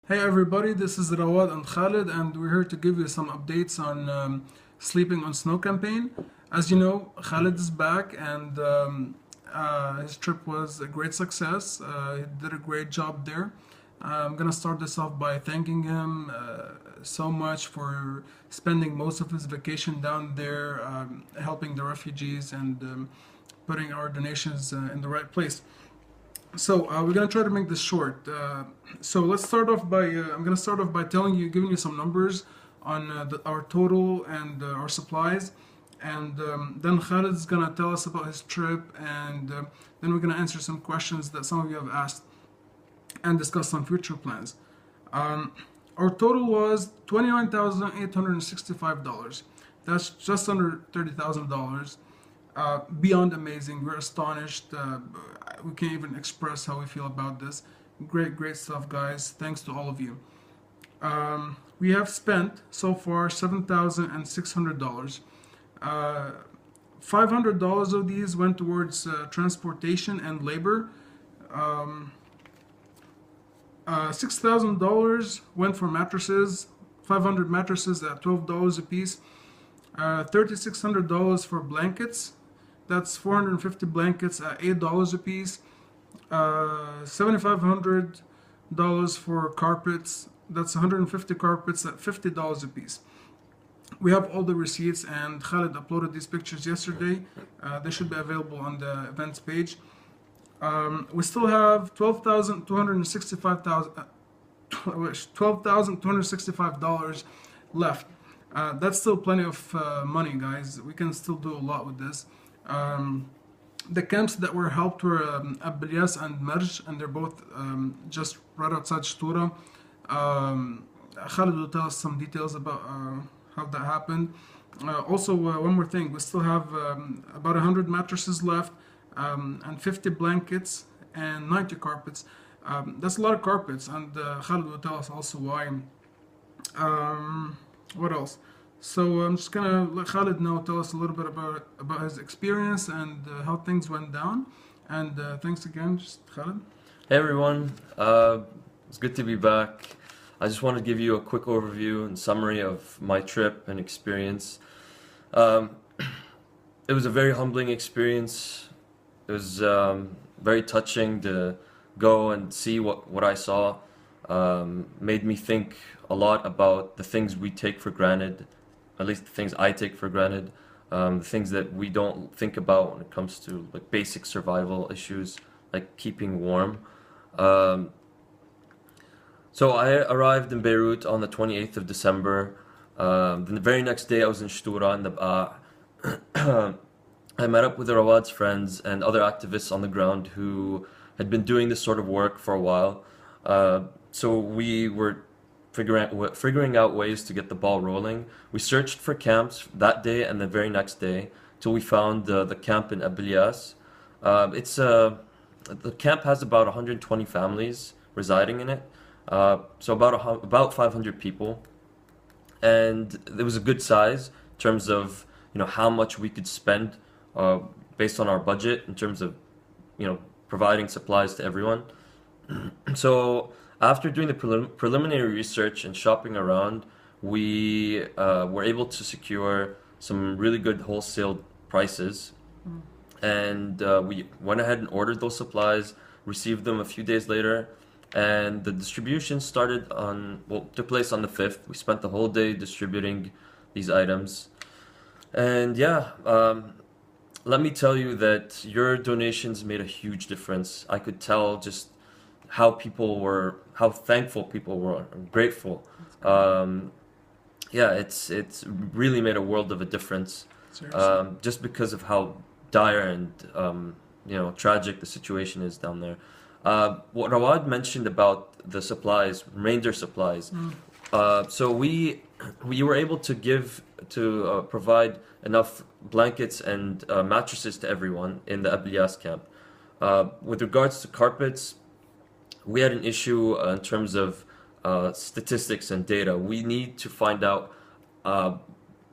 Hey everybody, this is Rawad and Khalid, and we're here to give you some updates on Sleeping on Snow campaign. As you know, Khalid is back, and his trip was a great success. He did a great job there. I'm gonna start this off by thanking him so much for spending most of his vacation down there, helping the refugees and putting our donations in the right place. So we're gonna try to make this short. So let's start off by I'm gonna start off by giving you some numbers on our total and our supplies, and then Khalid is gonna tell us about his trip, and then we're gonna answer some questions that some of you have asked and discuss some future plans. Um, our total was $29,865. That's just under $30,000. Beyond amazing. We're astonished. We can't even express how we feel about this. Great, great stuff, guys. Thanks to all of you. We have spent so far $7,600. $500 of these went towards transportation and labor. Um, $6,000 went for mattresses, 500 mattresses at $12 a piece. $3,600 for blankets. That's 450 blankets at $8 a piece. $7,500 for carpets. That's 150 carpets at $50 a piece. We have all the receipts, and Khalid uploaded these pictures yesterday. They should be available on the events page. We still have $12,265 left. That's still plenty of money, guys. We can still do a lot with this. The camps that were helped were Abu Ilyas and Merj, and they're both just right outside Shtura. Khalid will tell us some details about how that happened. Also, one more thing, we still have about 100 mattresses left, and 50 blankets and 90 carpets. That's a lot of carpets, and Khalid will tell us also why. What else? So I'm just gonna let Khalid know, tell us a little bit about his experience and how things went down. And thanks again, just Khalid. Hey everyone, it's good to be back. I just want to give you a quick overview and summary of my trip and experience. Um, it was a very humbling experience. It was very touching to go and see what I saw. Made me think a lot about the things we take for granted, at least the things I take for granted, the things that we don't think about when it comes to like basic survival issues, like keeping warm. Um, so I arrived in Beirut on the 28th of December. The very next day I was in Shtura in the I met up with Rawad's friends and other activists on the ground who had been doing this sort of work for a while. So we were figuring out ways to get the ball rolling. We searched for camps that day and the very next day till we found the camp in Abu Ilyas. The camp has about 120 families residing in it, so about 500 people, and it was a good size in terms of how much we could spend uh, based on our budget in terms of providing supplies to everyone. So after doing the preliminary research and shopping around, we were able to secure some really good wholesale prices, and we went ahead and ordered those supplies, received them a few days later, and the distribution took place on the 5th. We spent the whole day distributing these items, and yeah, let me tell you that your donations made a huge difference. I could tell just how thankful people were, and grateful. Um, yeah, it's really made a world of a difference, Seriously. just because of how dire and tragic the situation is down there. What Rawad mentioned about the supplies, remainder supplies. So we were able to provide enough blankets and mattresses to everyone in the Abu Ilyas camp. With regards to carpets, we had an issue in terms of statistics and data. We need to find out uh,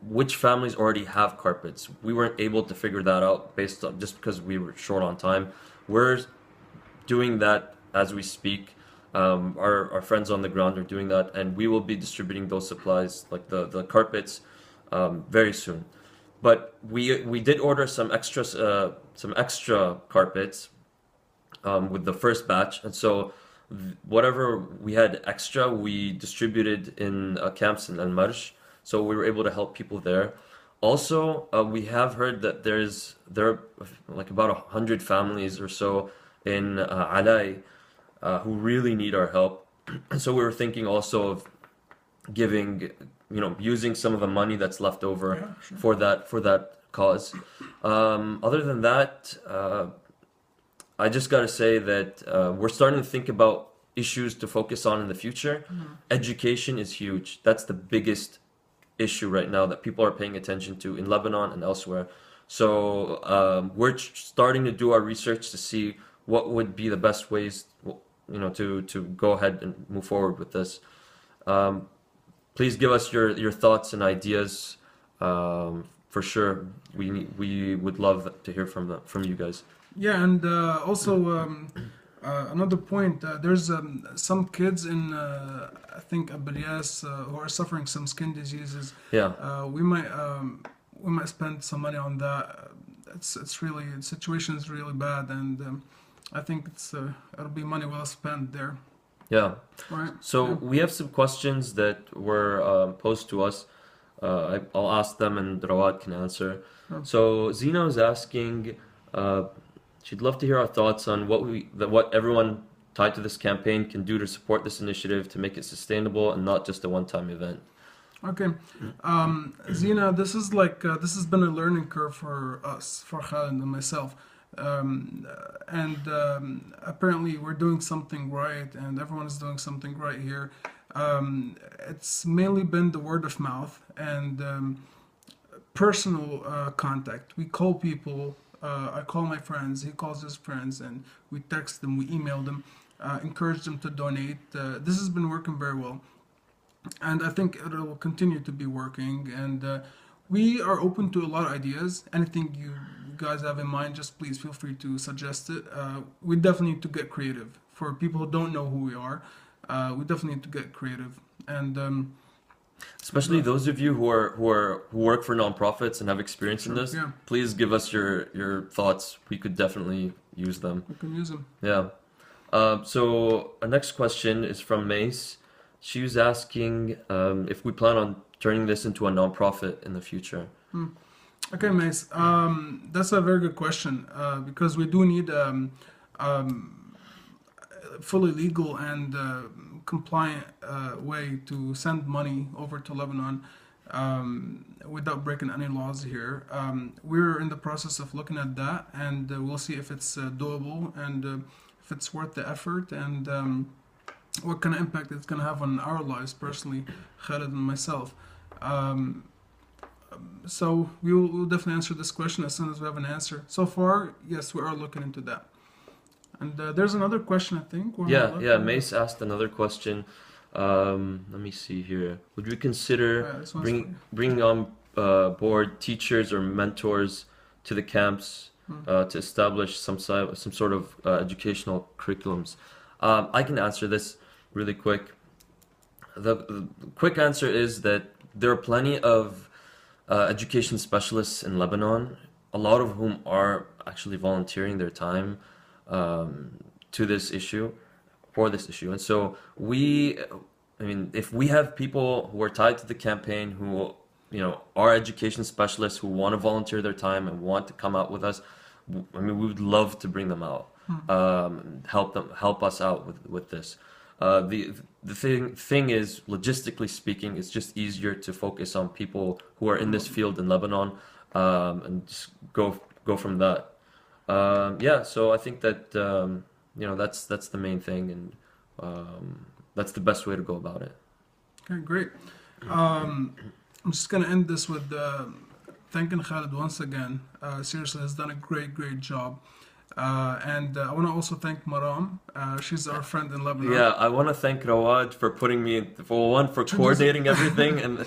which families already have carpets. We weren't able to figure that out based on just because we were short on time. We're doing that as we speak. Our friends on the ground are doing that, and we will be distributing those supplies, like the carpets, very soon. But we did order some extra carpets with the first batch, and so whatever we had extra, we distributed in camps in Al Marj, so we were able to help people there. Also, we have heard that there are like about 100 families or so in Alay who really need our help. So we were thinking also of giving, using some of the money that's left over Yeah, sure. for that cause. Other than that, I just got to say that we're starting to think about issues to focus on in the future. Education is huge. That's the biggest issue right now that people are paying attention to in Lebanon and elsewhere. So we're starting to do our research to see what would be the best ways, to go ahead and move forward with this. Please give us your thoughts and ideas. For sure, we would love to hear from you guys. Yeah, and also another point, there's some kids in I think Abriyas who are suffering some skin diseases. Yeah, We might spend some money on that. It's really, the situation is really bad, and I think it'll be money well spent there. yeah. Right? So Yeah. we have some questions that were posed to us. I'll ask them and Rawad can answer. Sure. So Zina is asking, she'd love to hear our thoughts on what everyone tied to this campaign can do to support this initiative to make it sustainable and not just a one-time event. Okay, Zina, this has been a learning curve for us, for Khalid and myself, and apparently we're doing something right, and everyone is doing something right here. It's mainly been the word of mouth and personal contact. We call people. I call my friends. He calls his friends, and we text them. We email them, encourage them to donate. This has been working very well. And I think it will continue to be working. And we are open to a lot of ideas. Anything you guys have in mind, just please feel free to suggest it. We definitely need to get creative. For people who don't know who we are, we definitely need to get creative. And Especially those of you who work for nonprofits and have experience in sure, this, yeah, please give us your thoughts. We could definitely use them. we can use them. Yeah. So our next question is from Mace. She was asking if we plan on turning this into a nonprofit in the future. Okay, Mace. That's a very good question because we do need fully legal and compliant way to send money over to Lebanon without breaking any laws here. We're in the process of looking at that, and we'll see if it's doable and if it's worth the effort and what kind of impact it's going to have on our lives personally, Khalid and myself. So we'll definitely answer this question as soon as we have an answer. So far, yes, we are looking into that. And there's another question, I think. Yeah. Mace asked another question. Let me see here. Would we consider This one's for you. bringing on board teachers or mentors to the camps to establish some sort of educational curriculums? I can answer this really quick. The quick answer is that there are plenty of education specialists in Lebanon, a lot of whom are actually volunteering their time to this issue, for this issue. And so if we have people who are tied to the campaign who, are education specialists who want to volunteer their time and want to come out with us, we would love to bring them out, help us out with this. The thing is, logistically speaking, it's just easier to focus on people who are in this field in Lebanon, and just go from that. So I think that that's the main thing, and that's the best way to go about it. Okay, great. I'm just going to end this with thanking Khalid once again. Seriously, has done a great job. And I want to also thank Maram. She's our friend in Lebanon. Yeah, I want to thank Rawad for putting me for coordinating everything and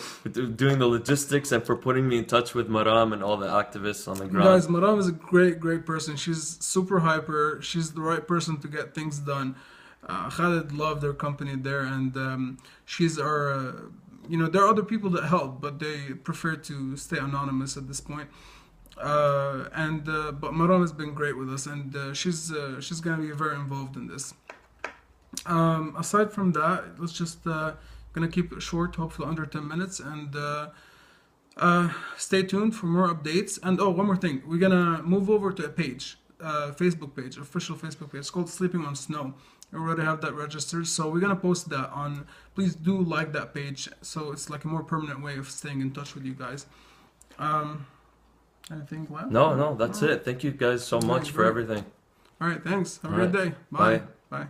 doing the logistics, and for putting me in touch with Maram and all the activists on the ground. Guys, Maram is a great person. She's super hyper. She's the right person to get things done. Khalid loved their company there, and she's our. There are other people that help, but they prefer to stay anonymous at this point. But Maram has been great with us, and she's gonna be very involved in this. Aside from that, let's just gonna keep it short, hopefully under 10 minutes, and stay tuned for more updates. And oh, one more thing, we're gonna move over to a page, Facebook page, official Facebook page. It's called Sleeping on Snow. We already have that registered, so we're gonna post that on. Please do like that page, so it's like a more permanent way of staying in touch with you guys. Anything left? No, that's it. Thank you guys so much for Great. everything. All right, thanks. Have a All good right. day. Bye. Bye. Bye.